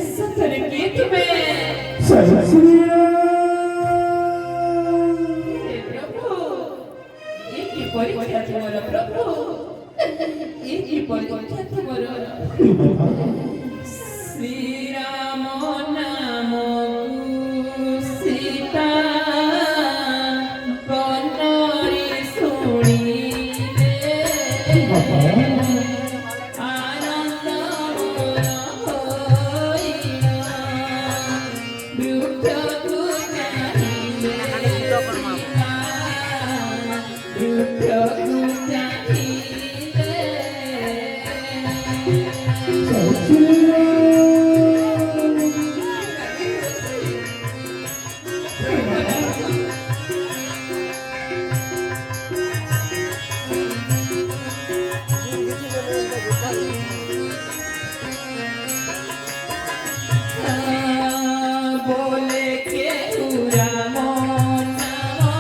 सतर की तुम्हें श्री प्रभु ये की परीक्षा तुम्हारा प्रभु ये की परीक्षा तुम्हारा श्री राम नाम सीता कन्नरी सुनिले आनंद मोर होइला वृद्धକୁ ଚାହିଁଲେ वृद्धକୁ बोले के राम नाम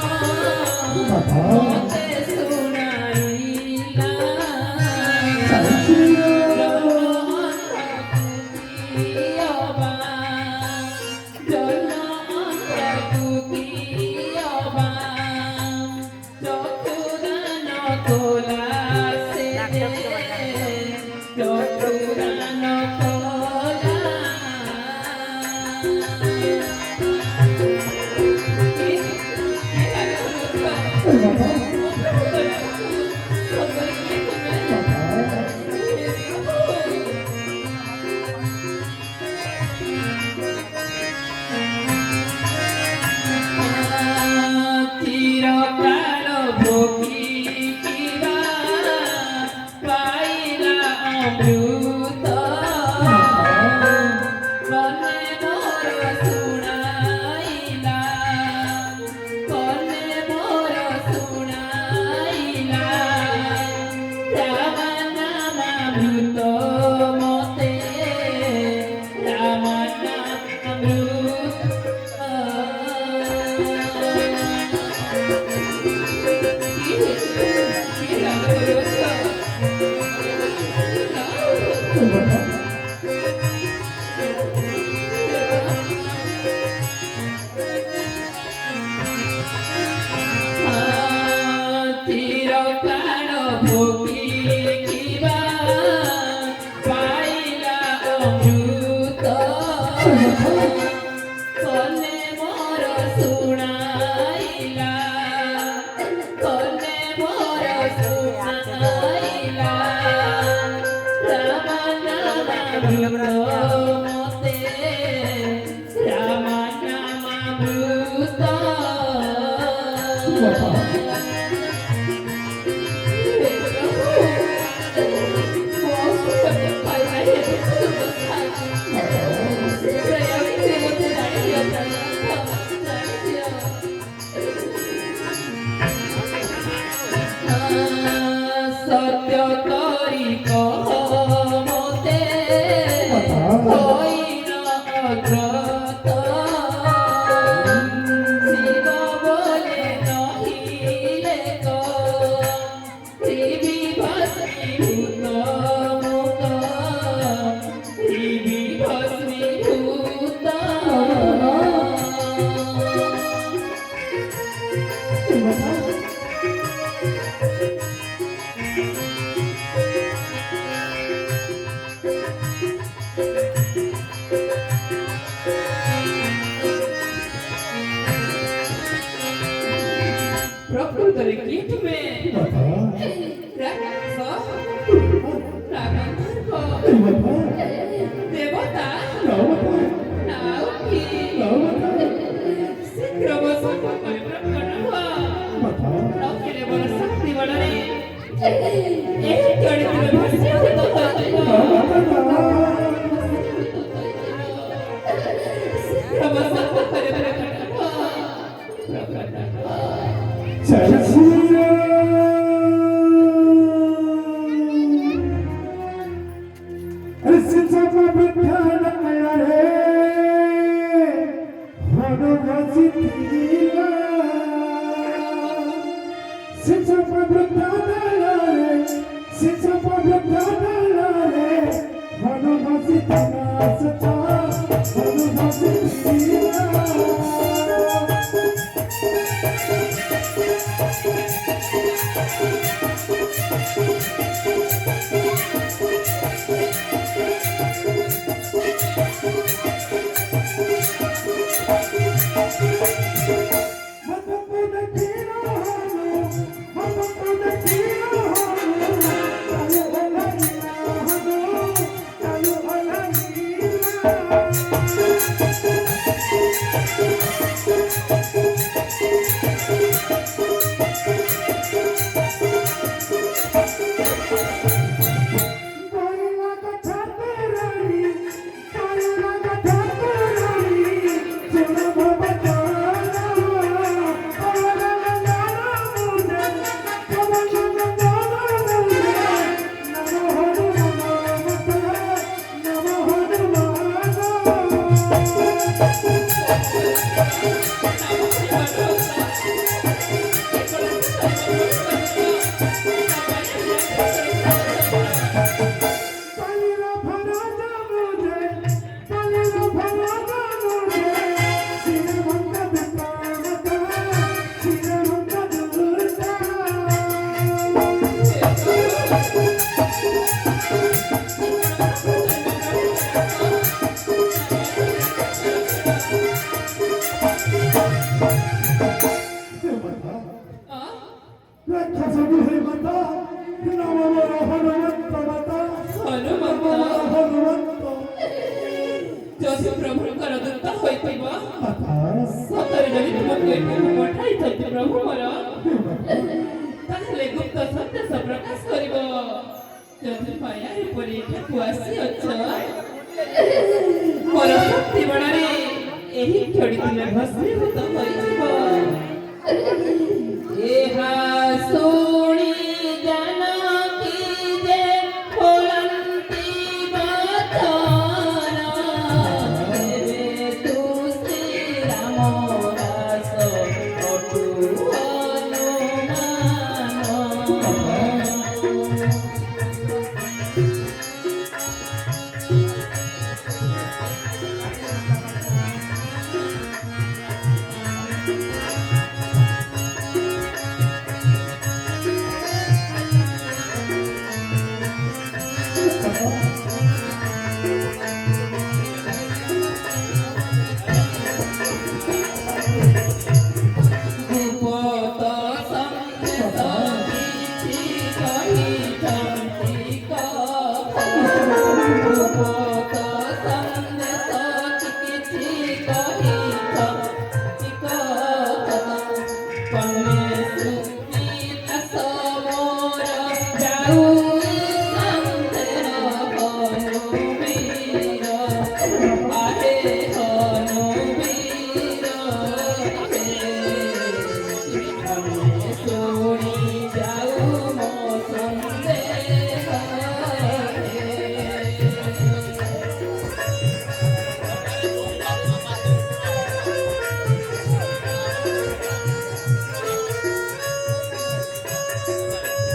मोते सुनाइला प्रकृतरे की तुम्हें देवता नाउकी शीघ्र बसक प्रकट हुआ नौकिले बड़ शक्ति बड़रे एक जड़ी में भस्मीभूत शीघ्र बसक प्रकट हुआ Since ଯଦି ପ୍ରଭୁଙ୍କର ଦୂତ ହୋଇଥିବ ସତରେ ଯଦି ତୁମକୁ ଏଠାକୁ ପଠାଇଛନ୍ତି ପ୍ରଭୁ ମୋର ତାହେଲେ ଗୁପ୍ତ ସନ୍ଦେଶ ପ୍ରକାଶ କରିବ। ଯଦି ମାୟା ଏପରି ଏଠାକୁ ଆସିଅଛ ମୋର ଶକ୍ତି ବଳରେ ଏହି କ୍ଷଣି ତୁମେ ଭସ୍ମୀଭୂତ ହୋଇଯିବ। ଏହା ଶୁଣି ଜାନକୀ ଯେ ଫୋଲନ୍ତି ବଚନ ଏବେ ତୁ ଶ୍ରୀରାମ ଦାସ କଟୁ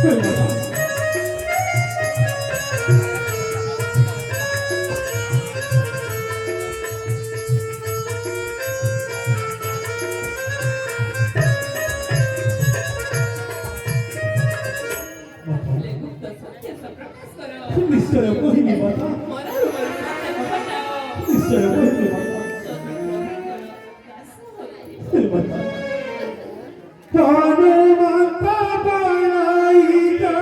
ହନୁମାନ। ନିଶ୍ଚୟ କହିବି ମାତା, ନିଶ୍ଚୟ କହିବି ମାତା। ହନୁମନ୍ତ ବଣାଇକା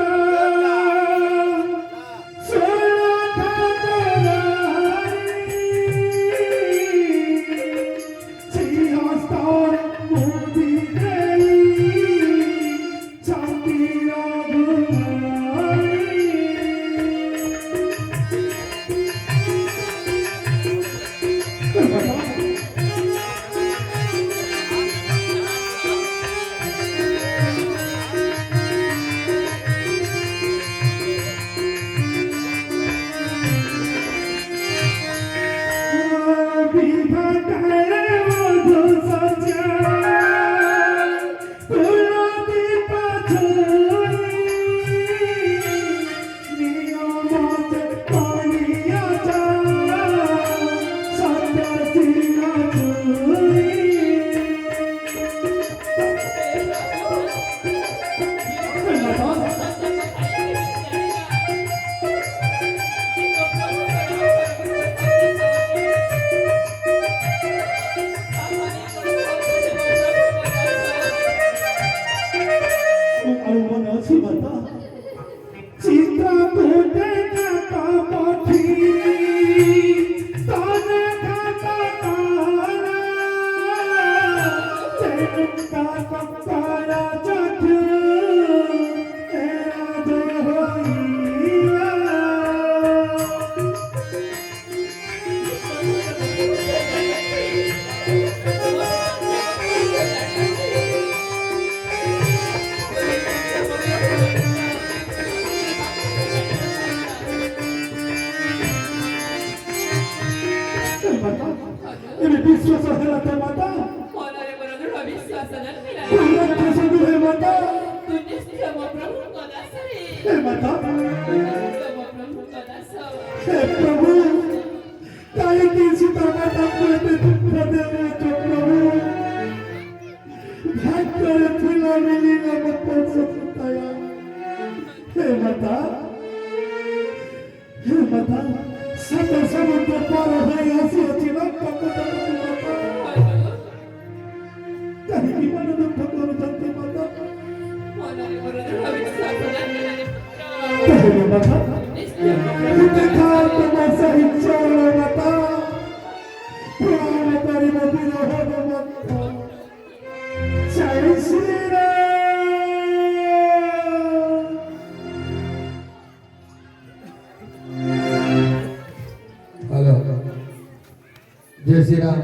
विश्वास आहे का माता होणारे बरं दृढ विश्वासानं केला तुझ्या सगळं हे माता तू निश्चय प्रभू कदाच रे हे माता प्रभू कदाच हे प्रभु काही की सीता माता पुरते प्रदेव प्रभु भाग्य तुला मिलीला मत सकताया हे माता सत समुद्र पार है ऐसी अचानक पकड़ काही की मन दुःख करू शकते माता होणारे बरं दृढ विश्वासानं हे माता निश्चय तुझे खात माझा इच्छा माता प्राण करी मोठी हो माता जय श्री राम हेलो जय श्री राम।